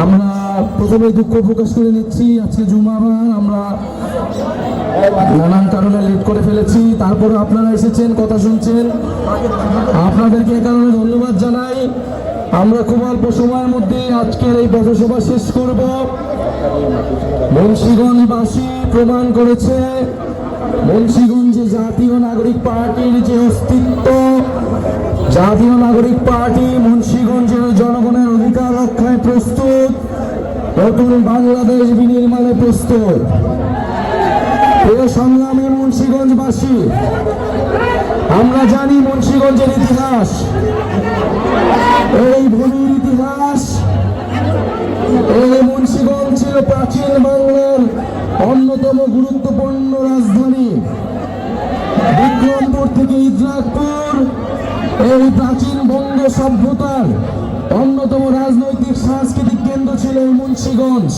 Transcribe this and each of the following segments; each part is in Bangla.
আমরা প্রথমে দুঃখ প্রকাশ করে নিচ্ছি, আজকে জুমাবার আমরা নানান কারণে লেট করে ফেলেছি। তারপরে আপনারা এসেছেন, কথা শুনছেন, আপনাদেরকে এ কারণে ধন্যবাদ জানাই। আমরা খুব অল্প সময়ের মধ্যে আজকের এই পথসভা শেষ করব। মুন্সিগঞ্জবাসী প্রমাণ করেছে মুন্সিগঞ্জে জাতীয় নাগরিক পার্টির যে অস্তিত্ব, জাতীয় নাগরিক পার্টি মুন্সিগঞ্জের জনগণের অধিকার রক্ষায় প্রস্তুত, নতুন বাংলাদেশ বিনির্মাণে প্রস্তুত। প্রিয় সংগ্রামী মুন্সিগঞ্জবাসী, আমরা জানি মুন্সিগঞ্জের ইতিহাস, এই ভূমির ইতিহাস। এই মুন্সিগঞ্জ ছিল প্রাচীন বাংলার অন্যতম গুরুত্বপূর্ণ রাজধানী। বিক্রমপুর থেকে ইদ্রাকপুর এই প্রাচীন বঙ্গ সভ্যতার অন্যতম রাজনৈতিক সাংস্কৃতিক কেন্দ্র ছিল এই মুন্সিগঞ্জ।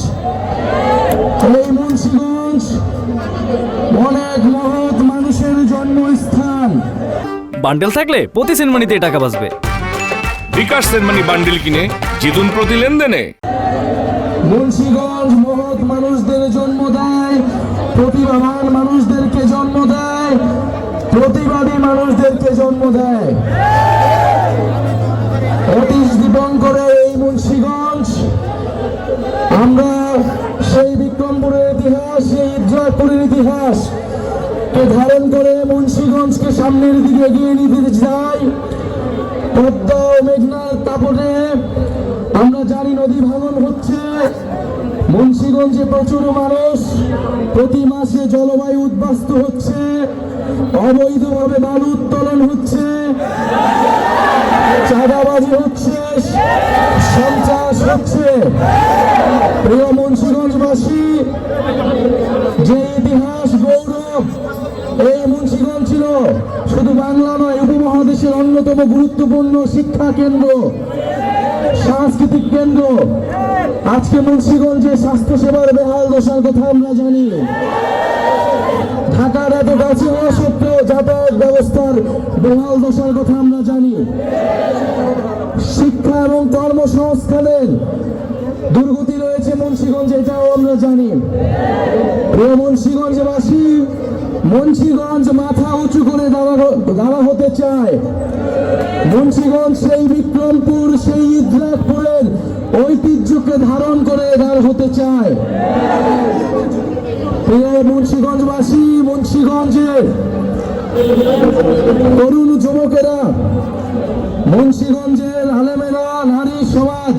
এই মুন্সিগঞ্জ অনেক মহৎ মানুষের জন্মস্থান। বান্ডেল থাকলে প্রতি সেনমানিতে টাকা বাঁচবে। বিকাশ সেনমানি বান্ডেল কিনে জিতুন প্রতি লেনদেনে। মুন্সিগঞ্জ মহৎ মানুষদের জন্ম দেয়, প্রতিভাবান মানুষদেরকে জন্ম দেয়, প্রতিবাদী মানুষদেরকে জন্ম দেয়। অতীশ দীপঙ্করের এই মুন্সিগঞ্জ, আমরা সেই বিক্রমপুরের ইতিহাস, সেই ইদ্রাকপুরের ইতিহাস কে ধারণ করে মুন্সিগঞ্জকে সামনের দিকে এগিয়ে নিতে যাই। পদ্মা ও মেঘনার তাপটে আমরা জানি নদী ভাঙন হচ্ছে। মুন্সিগঞ্জে প্রচুর মানুষ প্রতি মাসে জলবায়ু উদ্বাস্তু হচ্ছে, অবৈধভাবে বালু উত্তোলন হচ্ছে, চাঁদাবাজি হচ্ছে, সন্ত্রাস হচ্ছে। প্রিয় মুন্সিগঞ্জবাসী, যে ইতিহাস গৌরব এই মুন্সিগঞ্জ ছিল শুধু বাংলা নয়, উপমহাদেশের অন্যতম গুরুত্বপূর্ণ শিক্ষা কেন্দ্র, সাংস্কৃতিক কেন্দ্র। আজকে মুন্সিগঞ্জে স্বাস্থ্য সেবার বেহাল দশার কথা আমরা জানি। ঢাকার এত কাছে হওয়া সত্ত্বেও যাতায়াত ব্যবস্থার বেহাল দশার কথা আমরা জানি। শিক্ষা এবং কর্মসংস্থানের দুর্গতি রয়েছে মুন্সিগঞ্জে, এটাও আমরা জানি। প্রিয় মুন্সিগঞ্জবাসী, মুন্সিগঞ্জ মাথা উঁচু করে দাঁড়া হতে চায়। মুন্সিগঞ্জ সেই বিক্রমপুর, সেই ইদ্রাকপুরের ঐতিহ্যকে ধারণ করে দাঁড় হতে চায়। প্রিয় মুন্সিগঞ্জবাসী, মুন্সিগঞ্জের তরুণ যুবকেরা, মুন্সিগঞ্জের আলেমেরা, নারী সমাজ,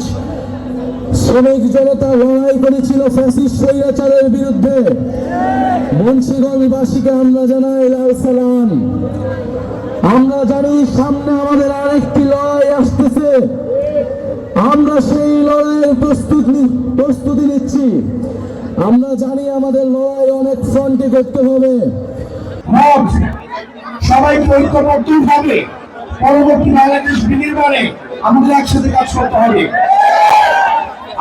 শ্রমিক জনতা লড়াই করেছিল ফ্যাসিস্ট স্বৈরাচারের বিরুদ্ধে। মুন্সিগঞ্জবাসীকে আমরা জানাই লাল সালাম। আমরা জানি সামনে আমাদের আরেকটি লড়াই আসতেছে, আমরা সেই লড়াইয়ের প্রস্তুতি নিচ্ছি। আমরা জানি আমাদের লড়াই অনেক ফ্রন্টে করতে হবে। সবাইকে ঐক্যবদ্ধভাবে পরবর্তী বাংলাদেশ বিনির্মাণে আমাদের একসাথে কাজ করতে হবে।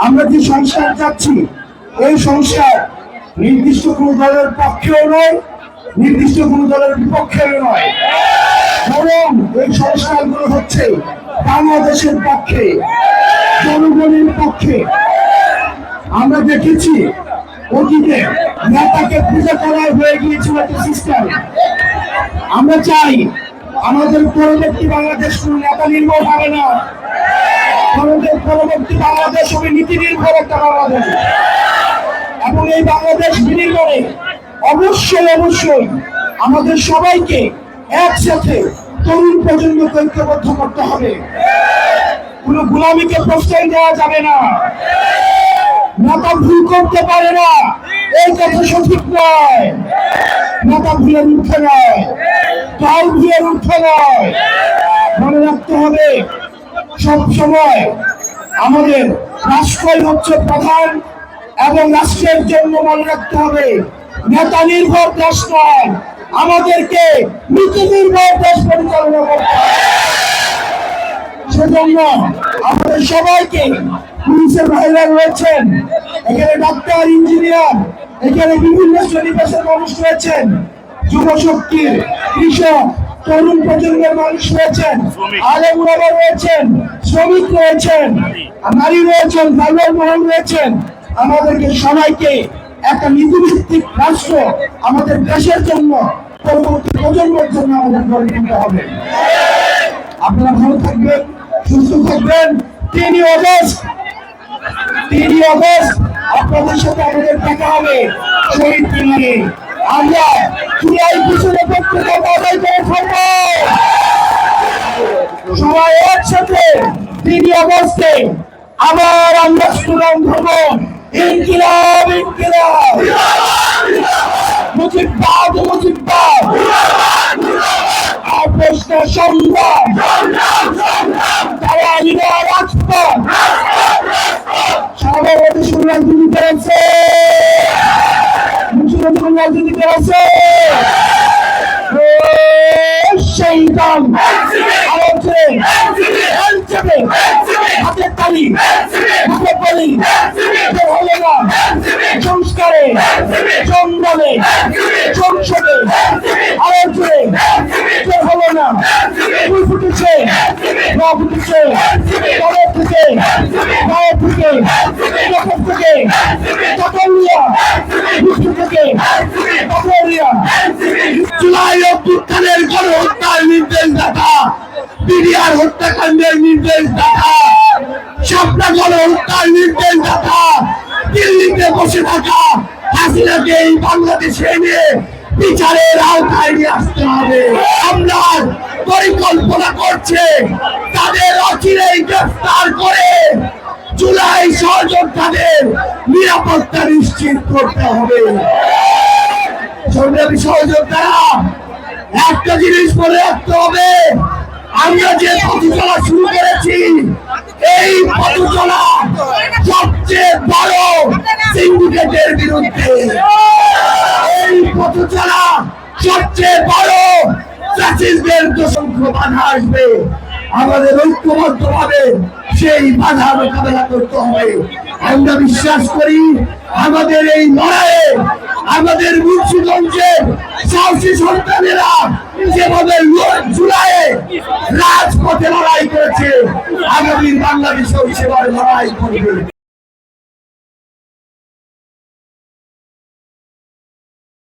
আমরা যে সংস্কার চাচ্ছি, এই সংস্কার নির্দিষ্ট কোন দলের পক্ষেও নয়, নির্দিষ্ট কোন দলের বিপক্ষেও নয়, বরং এই সংস্কারগুলো হচ্ছে বাংলাদেশের পক্ষে, জনগণের পক্ষে। আমরা দেখেছি অতীতে নেতাকে পূজা করার হয়ে গিয়েছিল একটা সিস্টেম। আমরা চাই আমাদের পরবর্তী বাংলাদেশ কোন নেতা নির্ভর হবে না, আমাদের পরবর্তী বাংলাদেশ হবে নীতি নির্ভর একটা বাংলাদেশ। এবং এই বাংলাদেশ বিনির্মাণে অবশ্যই আমাদের সবাইকে একসাথে তরুণ প্রজন্মকে ঐক্যবদ্ধ করতে হবে। কোন গোলামীকে প্রশ্রয় দেওয়া যাবে না। নেতা ভুল করতে পারে না, এই কথা সঠিক নয়। নেতা ভুলের উঠে নয়, দল ভুলের উঠে নয়। মনে রাখতে হবে সব সময় আমাদের রাষ্ট্রই হচ্ছে প্রধান, এবং রাষ্ট্রের জন্য মনে রাখতে হবে নেতা নির্ভর দেশ নয়, আমাদেরকে নীতি নির্ভর দেশ পরিচালনা করতে হবে। সেজন্য আমাদের সবাইকে, পুলিশের ভাইরা রয়েছেন এখানে, ডাক্তার, ইঞ্জিনিয়ার, এখানে বিভিন্ন শ্রেণী পেশার মানুষ রয়েছেন, যুব শক্তির, কৃষক, তরুণ প্রজন্মের মানুষ রয়েছেন, আলেম ওলামা রয়েছেন, শ্রমিক রয়েছেন, নারী রয়েছেন, দারুল মহল রয়েছেন। আমাদেরকে সবাইকে একটা নীতিভিত্তিক রাষ্ট্র আমাদের দেশের জন্য, পরবর্তী প্রজন্মের জন্য আমাদের গড়ে তুলতে হবে। আপনারা ভালো থাকবেন, সুস্থ থাকবেন। 3 আগস্ট আপনাদের সাথে আমাদের দেখা হবে শহীদ মিনারে। আমরা জুলাই পিছনে প্রত্যেকটা আদায় করে থাকবো। সবাই একসাথে 3 আগস্টে আবার আমরা স্লোগান ধরবো, ইনকিলাব ইনকিলাব, মুজিববাদ মুজিববাদ, আপোষটা সংগ্রাম, তারা রাজপথ। সারা বাংলাদেশ রাজনীতি করেছে, মুসলমান রাজনীতি করেছে, সেই দল হাতের তালি, হাতের তালি, হলো না সংস্কারে, সংগ্রামে, সংসদে, আলোচনে হলো না। ফুল ফুটেছে, রং ফুটেছে, পরের থেকে, গায়ের থেকে, চোখের থেকে, চকলিয়া, মৃত্যু থেকে, চকলিয়া। জুলাই অভ্যুত্থানের গণহত্যার নির্দেশদাতা, বিডিআর হত্যাকাণ্ডের নির্দেশদাতা, শাপলা গণহত্যার নির্দেশদাতা, দিল্লিতে বসে থাকা হাসিনাকে এই বাংলাদেশে এনে বিচারের আওতায় নিয়ে আসতে হবে। আমরা পরিকল্পনা করছে তাদের অচিরেই গ্রেফতার করে জুলাই সহযোদ্ধাদের নিরাপত্তা নিশ্চিত করতে হবে। সংগ্রামী সহযোদ্ধারা, একটা জিনিস মনে রাখতে হবে, আমরা যে পথ চলা শুরু করেছি, এই পথ চলা সবচেয়ে বড় সিন্ডিকেটের বিরুদ্ধে, এই পথ চলা সবচেয়ে বড় ফ্যাসিস্টদের অসংখ্য বাধা আসবে। আমাদের ঐক্যবদ্ধভাবে সেই বাধা মোকাবেলা করতে হবে। আমরা বিশ্বাস করি আমাদের এই লড়াইয়ে আমাদের মুন্সিগঞ্জের সাহসী সন্তানেরা যেভাবে জুলাইয়ে রাজপথে লড়াই করেছে, আগামী বাংলাদেশেও সেভাবে লড়াই করবে।